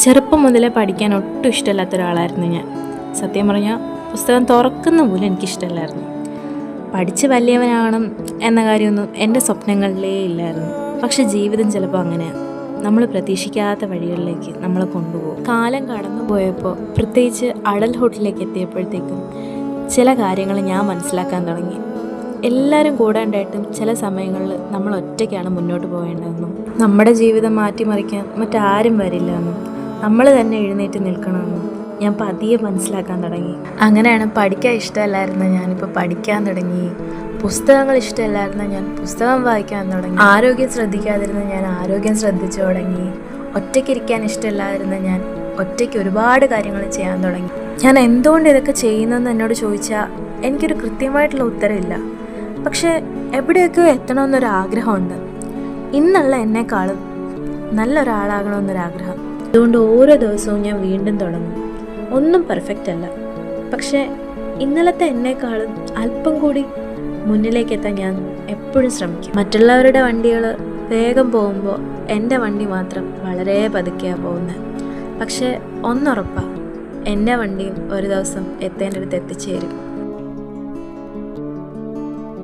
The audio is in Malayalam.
ചെറുപ്പം മുതലേ പഠിക്കാൻ ഒട്ടും ഇഷ്ടമില്ലാത്ത ഒരാളായിരുന്നു ഞാൻ. സത്യം പറഞ്ഞാൽ പുസ്തകം തുറക്കുന്ന പോലും എനിക്കിഷ്ടമല്ലായിരുന്നു. പഠിച്ച് വലിയവനാകണം എന്ന കാര്യമൊന്നും എൻ്റെ സ്വപ്നങ്ങളിലേ ഇല്ലായിരുന്നു. പക്ഷെ ജീവിതം ചിലപ്പോൾ അങ്ങനെയാണ്, നമ്മൾ പ്രതീക്ഷിക്കാത്ത വഴികളിലേക്ക് നമ്മളെ കൊണ്ടുപോകും. കാലം കടന്നു പോയപ്പോൾ, പ്രത്യേകിച്ച് അഡൽഹുഡിലേക്ക് എത്തിയപ്പോഴത്തേക്കും ചില കാര്യങ്ങൾ ഞാൻ മനസ്സിലാക്കാൻ തുടങ്ങി. എല്ലാവരും കൂടാണ്ടായിട്ടും ചില സമയങ്ങളിൽ നമ്മൾ ഒറ്റയ്ക്കാണ് മുന്നോട്ട് പോകേണ്ടതെന്നും നമ്മുടെ ജീവിതം മാറ്റിമറിക്കാൻ മറ്റാരും വരില്ല എന്നും നമ്മൾ തന്നെ എഴുന്നേറ്റ് നിൽക്കണമെന്നും ഞാൻ പതിയെ മനസ്സിലാക്കാൻ തുടങ്ങി. അങ്ങനെയാണ് പഠിക്കാൻ ഇഷ്ടമല്ലായിരുന്ന ഞാനിപ്പോൾ പഠിക്കാൻ തുടങ്ങി. പുസ്തകങ്ങൾ ഇഷ്ടമല്ലായിരുന്ന ഞാൻ പുസ്തകം വായിക്കാൻ തുടങ്ങി. ആരോഗ്യം ശ്രദ്ധിക്കാതിരുന്ന ഞാൻ ആരോഗ്യം ശ്രദ്ധിച്ചു തുടങ്ങി. ഒറ്റയ്ക്കിരിക്കാൻ ഇഷ്ടമില്ലാതിരുന്ന ഞാൻ ഒറ്റയ്ക്ക് ഒരുപാട് കാര്യങ്ങൾ ചെയ്യാൻ തുടങ്ങി. ഞാൻ എന്തുകൊണ്ട് ഇതൊക്കെ ചെയ്യുന്നതെന്ന് എന്നോട് ചോദിച്ചാൽ എനിക്കൊരു കൃത്യമായിട്ടുള്ള ഉത്തരവില്ല. പക്ഷേ എവിടെയൊക്കെ എത്തണമെന്നൊരാഗ്രഹമുണ്ട്. ഇന്നുള്ള എന്നെക്കാളും നല്ലൊരാളാകണമെന്നൊരാഗ്രഹം. അതുകൊണ്ട് ഓരോ ദിവസവും ഞാൻ വീണ്ടും തുടങ്ങും. ഒന്നും പെർഫെക്റ്റ് അല്ല, പക്ഷേ ഇന്നലത്തെ എന്നെക്കാളും അല്പം കൂടി മുന്നിലേക്ക് എത്താൻ ഞാൻ എപ്പോഴും ശ്രമിക്കും. മറ്റുള്ളവരുടെ വണ്ടികൾ വേഗം പോകുമ്പോൾ എൻ്റെ വണ്ടി മാത്രം വളരെ പതുക്കെയാണ് പോകുന്നത്. പക്ഷേ ഒന്നുറപ്പാണ്, എൻ്റെ വണ്ടിയും ഒരു ദിവസം എത്തേണ്ടടുത്ത് എത്തിച്ചേരും.